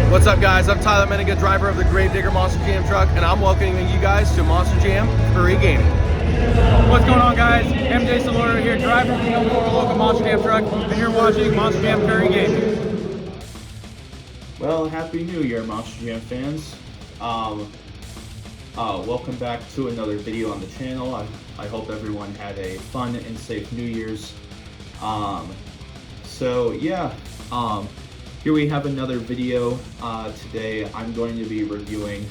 What's up, guys? I'm Tyler Meniga, driver of the Gravedigger Monster Jam truck, and I'm welcoming you guys to Monster Jam Curry Gaming. What's going on, guys? MJ Solora here, driver of the Toro Loco Monster Jam truck, and you're watching Monster Jam Curry Gaming. Well, Happy New Year, Monster Jam fans. Welcome back to another video on the channel. I hope everyone had a fun and safe New Year's. Here we have another video. Today I'm going to be reviewing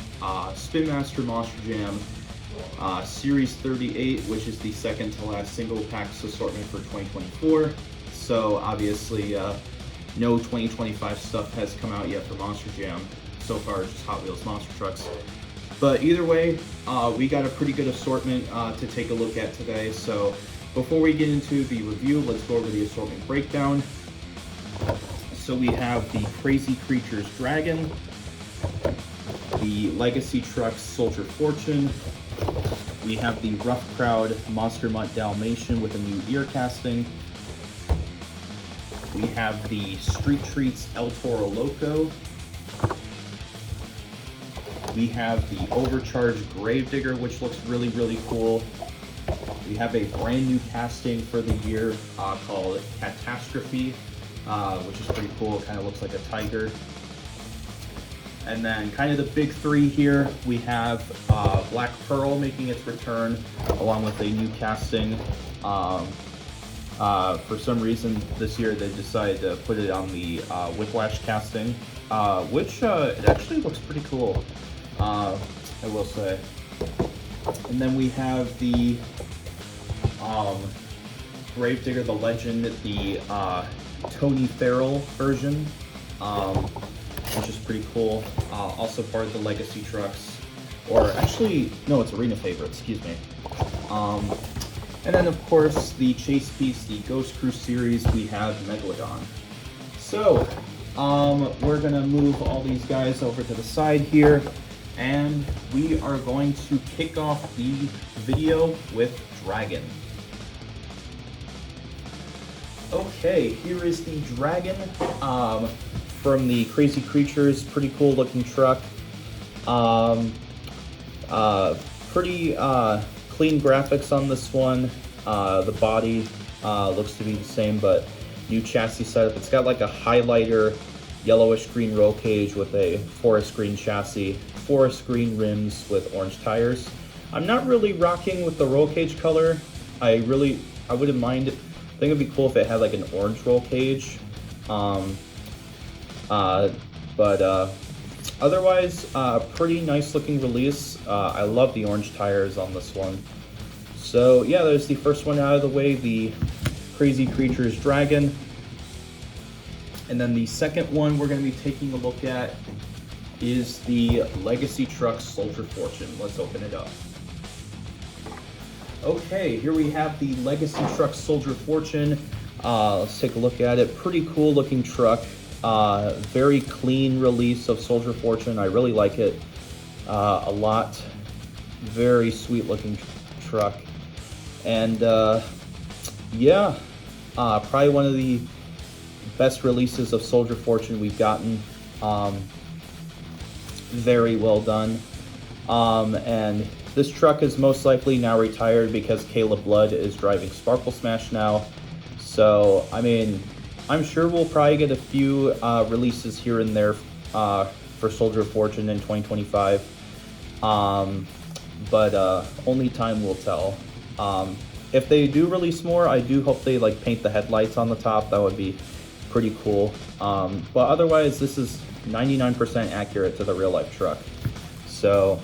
Spin Master Monster Jam Series 38, which is the second to last single packs assortment for 2024. So obviously no 2025 stuff has come out yet for Monster Jam. So far it's just Hot Wheels monster trucks. But either way, we got a pretty good assortment to take a look at today. So before we get into the review, let's go over the assortment breakdown. So we have the Crazy Creatures Dragon, the Legacy Trucks Soldier Fortune, we have the Rough Crowd Monster Mut Dalmation with a new ear casting, we have the Street Treats El Toro Loco, we have the Overcharged Gravedigger, which looks really, really cool. We have a brand new casting for the year called Catastrophe, which is pretty cool. It kind of looks like a tiger. And then kind of the big three here, we have Black Pearl making its return along with a new casting. For some reason this year they decided to put it on the Whiplash casting, which it actually looks pretty cool, I will say. And then we have the Gravedigger, the Legend, the Tony Farrell version, which is pretty cool. Also part of the Legacy Trucks, or actually, no, it's Arena Favorite, excuse me. And then of course the chase piece, the Ghost Crew series, we have Megalodon. So, we're gonna move all these guys over to the side here, and we are going to kick off the video with Dragon. Okay, here is the Dragon from the Crazy Creatures. Pretty cool looking truck. Pretty clean graphics on this one. The body looks to be the same, but new chassis setup. It's got like a highlighter yellowish green roll cage with a forest green chassis, forest green rims with orange tires. I'm not really rocking with the roll cage color. I wouldn't mind it. I think it'd be cool if it had like an orange roll cage, otherwise, pretty nice looking release. I love the orange tires on this one. So yeah, there's the first one out of the way, the Crazy Creatures Dragon. And then the second one we're going to be taking a look at is the Legacy Trucks Soldier Fortune. Let's open it up. Okay, here we have the Legacy Trucks Soldier Fortune. Let's take a look at it. Pretty cool looking truck. Very clean release of Soldier Fortune. I really like it a lot. Very sweet looking truck. And yeah, probably one of the best releases of Soldier Fortune we've gotten. Very well done. And this truck is most likely now retired because Caleb Blood is driving Sparkle Smash now. So, I mean, I'm sure we'll probably get a few releases here and there for Soldier Fortune in 2025. But only time will tell. If they do release more, I do hope they like paint the headlights on the top. That would be pretty cool. But otherwise, this is 99% accurate to the real life truck. So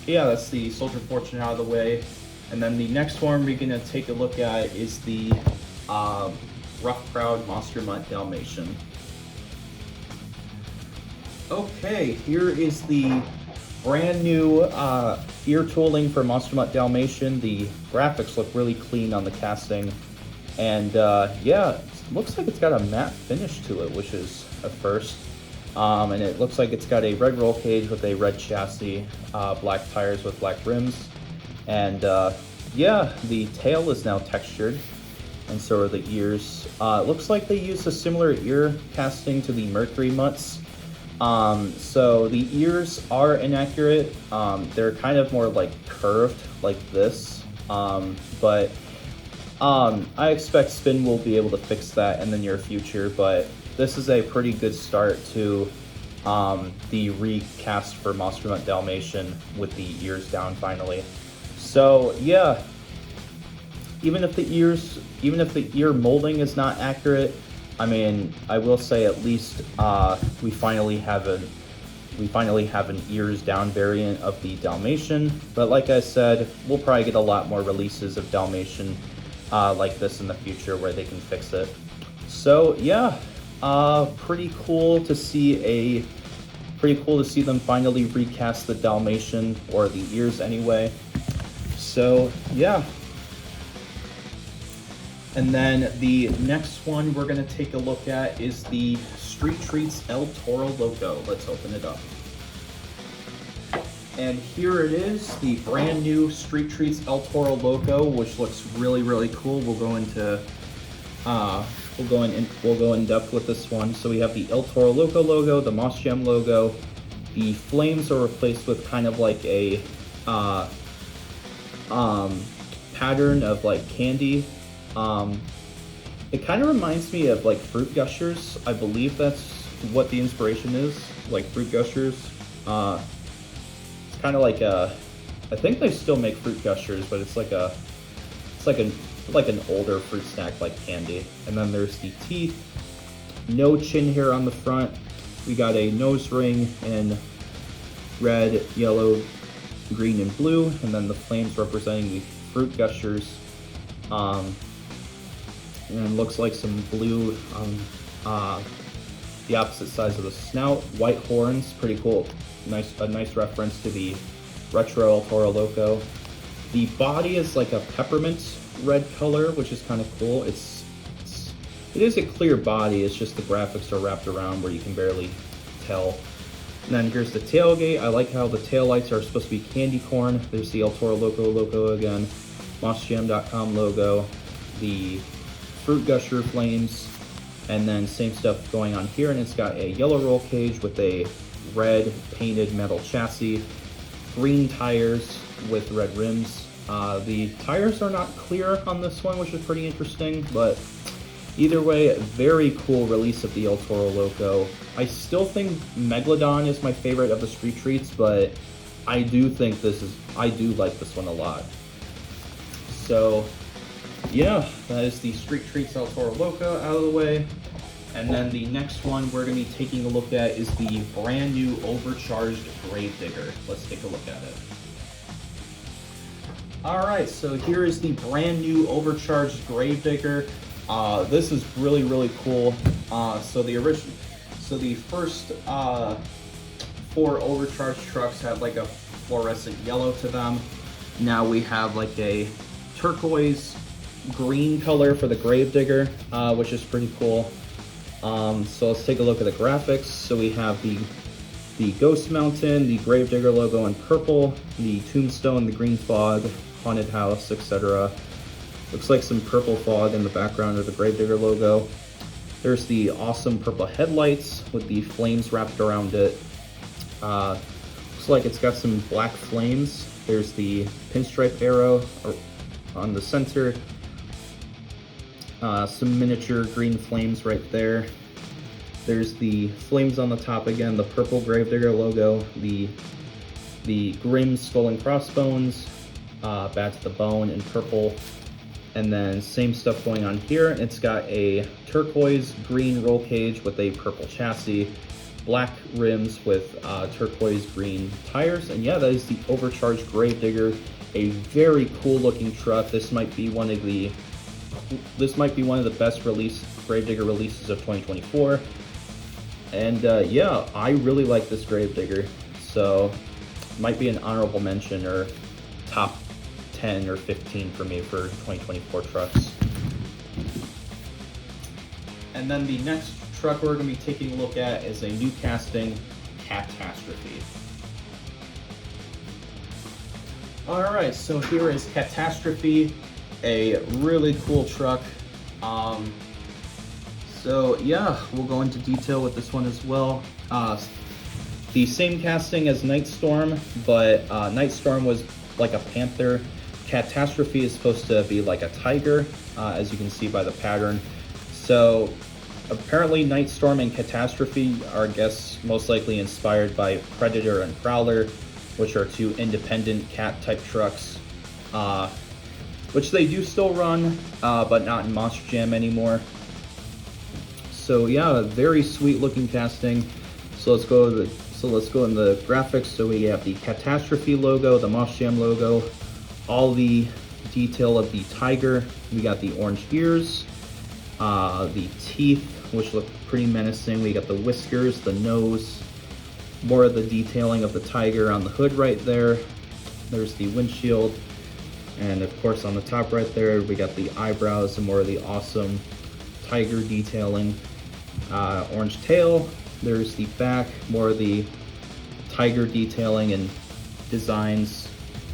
yeah, that's the Soldier Fortune out of the way. And then the next one we're gonna take a look at is the Rough Crowd Monster Mut Dalmation. Okay, here is the brand new ear tooling for Monster Mut Dalmation. The graphics look really clean on the casting. And yeah, it looks like it's got a matte finish to it, which is a first. And it looks like it's got a red roll cage with a red chassis, black tires with black rims, and yeah, the tail is now textured, and so are the ears. It looks like they used a similar ear casting to the Mercury Mutts, So the ears are inaccurate. They're kind of more like curved like this. But I expect Spin will be able to fix that in the near future, but this is a pretty good start to the recast for Mut Dalmation with the ears down finally. So yeah, even if the ear molding is not accurate, I mean, I will say at least we finally have an ears down variant of the Dalmatian. But like I said, we'll probably get a lot more releases of Dalmatian like this in the future where they can fix it. So yeah, pretty cool to see them finally recast the Dalmatian, or the ears anyway. So yeah. And then the next one we're gonna take a look at is the Street Treats El Toro Loco. Let's open it up. And here it is, the brand new Street Treats El Toro Loco, which looks really, really cool. We'll go in depth with this one. So we have the El Toro Loco logo, the Monster Jam logo. The flames are replaced with kind of like a pattern of like candy. It kind of reminds me of like Fruit Gushers. I believe that's what the inspiration is, like Fruit Gushers. It's kind of like I think they still make Fruit Gushers, but it's like an older fruit snack like candy. And then there's the teeth, no chin hair on the front. We got a nose ring in red, yellow, green, and blue, and then the flames representing the Fruit Gushers. And looks like some blue on the opposite sides of the snout. White horns, pretty cool. A nice reference to the retro El Toro Loco. The body is like a peppermint red color, which is kind of cool. It is a clear body. It's just the graphics are wrapped around where you can barely tell. And then here's the tailgate. I like how the taillights are supposed to be candy corn. There's the El Toro logo again. MonsterJam.com logo. The Fruit Gusher flames, and then same stuff going on here, and it's got a yellow roll cage with a red painted metal chassis, green tires with red rims. The tires are not clear on this one, which is pretty interesting, but either way, very cool release of the El Toro Loco. I still think Megalodon is my favorite of the Street Treats, but I do like this one a lot. So yeah, that is the Street Treats El Toro Loco out of the way. And then the next one we're going to be taking a look at is the brand new Overcharged Gravedigger. Let's take a look at it. Alright, so here is the brand new Overcharged Gravedigger. This is really, really cool. So the first 4 Overcharged trucks had like a fluorescent yellow to them. Now we have like a turquoise green color for the Gravedigger, which is pretty cool. So let's take a look at the graphics. So we have the Ghost Mountain, the Gravedigger logo in purple, the Tombstone, the green fog, haunted house, etc. Looks like some purple fog in the background of the Gravedigger logo. There's the awesome purple headlights with the flames wrapped around it. Looks like it's got some black flames. There's the pinstripe arrow on the center. Some miniature green flames right there. There's the flames on the top again, the purple Gravedigger logo, the Grim Skull and Crossbones, Bat to the Bone in purple, and then same stuff going on here. It's got a turquoise green roll cage with a purple chassis, black rims with turquoise green tires, and yeah, that is the Overcharged Gravedigger. A very cool looking truck. This might be one of the best Gravedigger releases of 2024. And yeah, I really like this Gravedigger. So might be an honorable mention or top 10 or 15 for me for 2024 trucks. And then the next truck we're going to be taking a look at is a new casting, Catastrophe. Alright, so here is Catastrophe, a really cool truck. So yeah, we'll go into detail with this one as well. the same casting as Nightstorm, but Nightstorm was like a panther. Catastrophe is supposed to be like a tiger, as you can see by the pattern. So apparently Nightstorm and Catastrophe are, I guess, most likely inspired by Predator and Prowler, which are two independent cat type trucks, which they do still run, but not in Monster Jam anymore. So yeah, very sweet looking casting. So let's go in the graphics. So we have the Catastrophe logo, the Monster Jam logo, all the detail of the tiger. We got the orange ears, the teeth, which look pretty menacing. We got the whiskers, the nose, more of the detailing of the tiger on the hood right there. There's the windshield, and of course on the top right there we got the eyebrows and more of the awesome tiger detailing. Orange tail. There's the back, more of the tiger detailing and designs.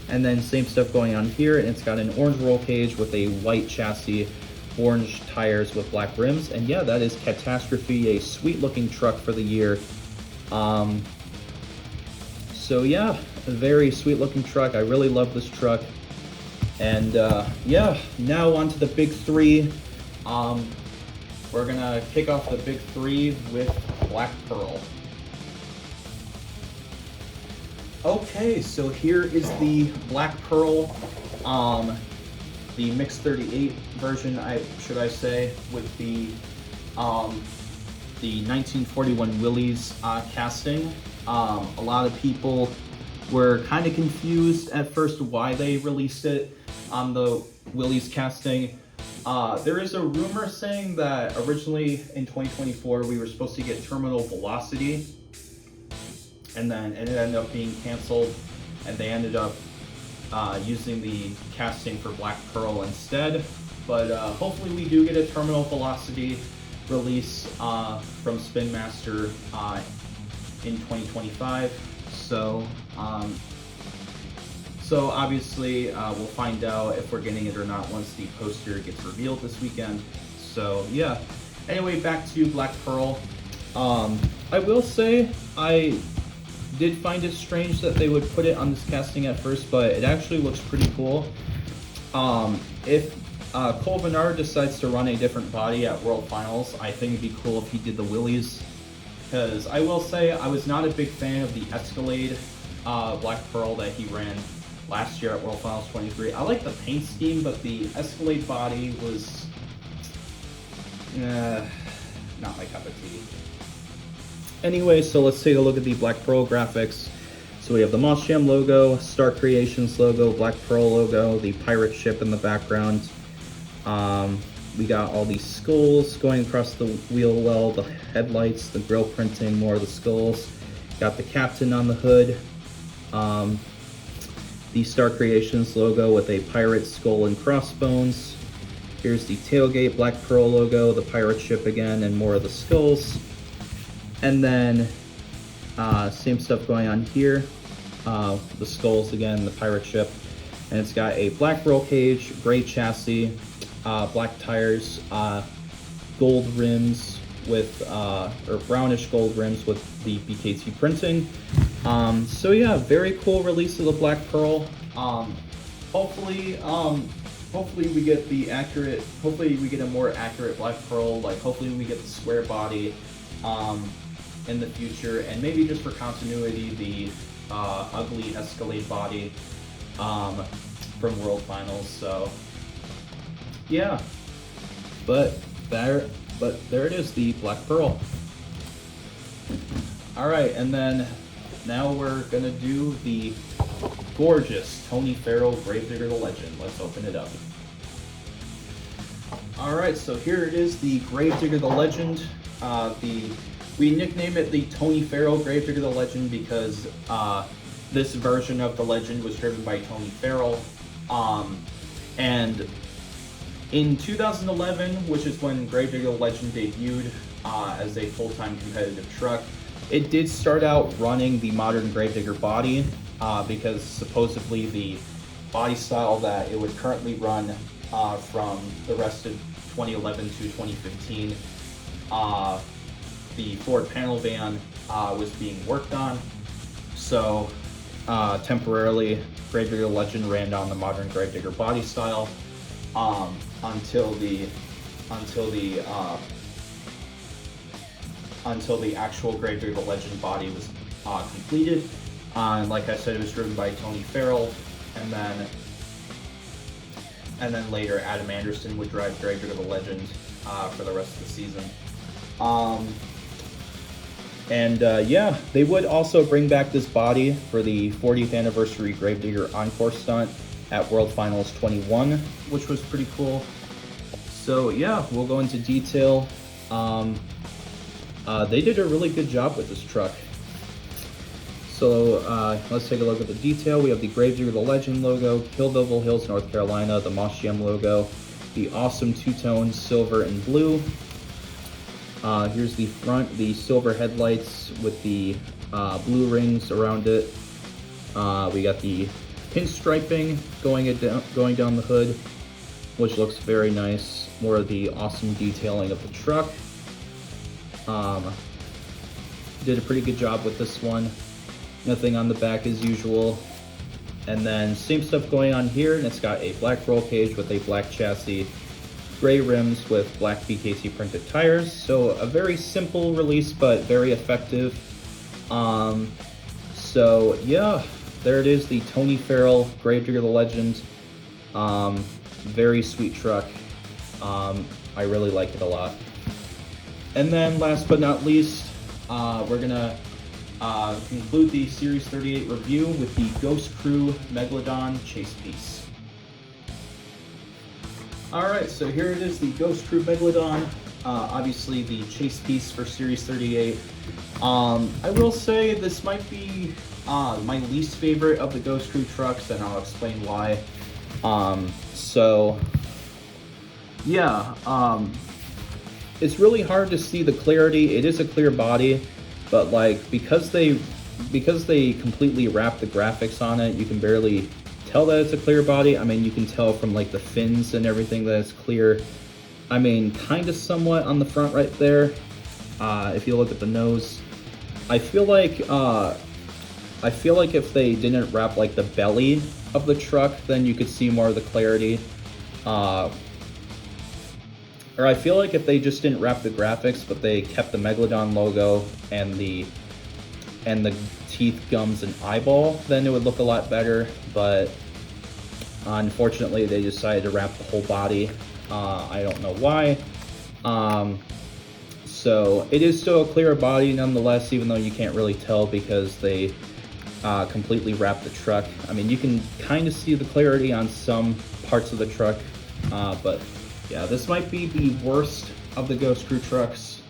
And then same stuff going on here, and it's got an orange roll cage with a white chassis, orange tires with black rims. And yeah, that is Catastrophe, a sweet looking truck for the year. So yeah, a very sweet looking truck. I really love this truck. And yeah, now on to the big three. We're gonna kick off the big three with Black Pearl. Okay, so here is the Black Pearl, the Mix 38 version, should I say, with the 1941 Willys casting. A lot of people were kind of confused at first why they released it on the Willys casting. There is a rumor saying that originally in 2024 we were supposed to get Terminal Velocity, and then it ended up being canceled, and they ended up using the casting for Black Pearl instead. But hopefully we do get a Terminal Velocity release from Spin Master in 2025. So so obviously we'll find out if we're getting it or not once the poster gets revealed this weekend. So yeah, anyway, back to Black Pearl. I will say I did find it strange that they would put it on this casting at first, but it actually looks pretty cool. If Cole Bernard decides to run a different body at World Finals, I think it'd be cool if he did the Willys, because I will say I was not a big fan of the Escalade Black Pearl that he ran last year at World Finals 23. I like the paint scheme, but the Escalade body was not my cup of tea. Anyway, so let's take a look at the Black Pearl graphics. So we have the Monster Jam logo, Star Creations logo, Black Pearl logo, the pirate ship in the background. We got all these skulls going across the wheel well, the headlights, the grill printing, more of the skulls. Got the captain on the hood. The Star Creations logo with a pirate skull and crossbones. Here's the tailgate Black Pearl logo, the pirate ship again, and more of the skulls. And then same stuff going on here. The skulls again, the pirate ship. And it's got a black roll cage, gray chassis, black tires, gold rims with, or brownish gold rims with the BKT printing. So yeah, very cool release of the Black Pearl. Hopefully we get the accurate, hopefully we get a more accurate Black Pearl, like hopefully we get the square body in the future, and maybe just for continuity, the ugly Escalade body from World Finals. So yeah, but there it is, the Black Pearl. All right, and then now we're gonna do the gorgeous Tony Farrell Gravedigger the Legend. Let's open it up. All right, so here it is, the Gravedigger the Legend. We nickname it the Tony Farrell Gravedigger the Legend because this version of the Legend was driven by Tony Farrell. And in 2011, which is when Gravedigger the Legend debuted as a full-time competitive truck, it did start out running the modern Gravedigger body because supposedly the body style that it would currently run from the rest of 2011 to 2015, the Ford panel van was being worked on. So temporarily, Gravedigger Legend ran down the modern Gravedigger body style until the actual Gravedigger Legend body was completed. And like I said, it was driven by Tony Farrell, and then later Adam Anderson would drive Gravedigger the Legend for the rest of the season. Yeah, they would also bring back this body for the 40th anniversary Gravedigger Encore stunt at World Finals 21, which was pretty cool. So yeah, we'll go into detail. They did a really good job with this truck. So let's take a look at the detail. We have the Gravedigger the Legend logo, Kill Bevel Hills, North Carolina, the Moss Jam logo, the awesome two-tone silver and blue. Here's the front, the silver headlights with the blue rings around it. We got the pinstriping going down the hood, which looks very nice. More of the awesome detailing of the truck. Did a pretty good job with this one. Nothing on the back as usual. And then same stuff going on here, and it's got a black roll cage with a black chassis, gray rims with black BKT printed tires. So a very simple release, but very effective. So yeah, there it is, the Tony Farrell Gravedigger the Legend. Very sweet truck. I really like it a lot. And then last but not least, we're gonna conclude the Series 38 review with the Ghost Crew Megalodon chase piece. Alright, so here it is, the Ghost Crew Megalodon. Obviously the chase piece for Series 38. I will say this might be my least favorite of the Ghost Crew trucks, and I'll explain why. It's really hard to see the clarity. It is a clear body, but like because they completely wrap the graphics on it, you can barely tell that it's a clear body. I mean, you can tell from like the fins and everything that it's clear. I mean, kind of somewhat on the front right there. If you look at the nose, I feel like if they didn't wrap like the belly of the truck, then you could see more of the clarity. Or I feel like if they just didn't wrap the graphics, but they kept the Megalodon logo and the teeth, gums, and eyeball, then it would look a lot better. But unfortunately, they decided to wrap the whole body. I don't know why. So it is still a clear body nonetheless, even though you can't really tell because they completely wrapped the truck. I mean, you can kind of see the clarity on some parts of the truck, but yeah, this might be the worst of the Ghost Crew trucks.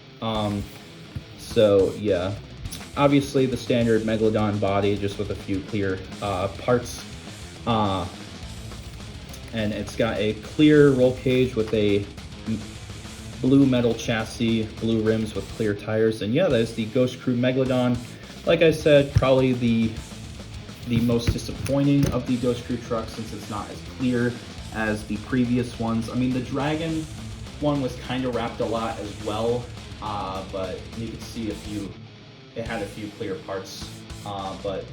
So yeah, obviously the standard Megalodon body, just with a few clear parts. And it's got a clear roll cage with a blue metal chassis, blue rims with clear tires. And yeah, that is the Ghost Crew Megalodon. Like I said, probably the most disappointing of the Ghost Crew trucks, since it's not as clear as the previous ones. I mean, the Dragon one was kind of wrapped a lot as well, but you could see it had a few clear parts, but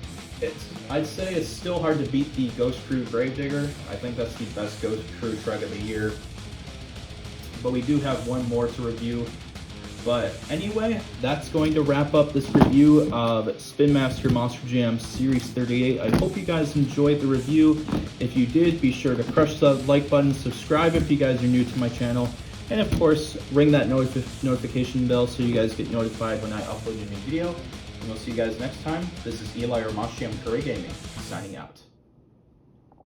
I'd say it's still hard to beat the Ghost Crew Gravedigger. I think that's the best Ghost Crew truck of the year. But we do have one more to review. But anyway, that's going to wrap up this review of Spin Master Monster Jam Series 38. I hope you guys enjoyed the review. If you did, be sure to crush the like button, subscribe if you guys are new to my channel, and of course, ring that notification bell so you guys get notified when I upload a new video. And we'll see you guys next time. This is Eli or Moss Jam Curry Gaming, signing out.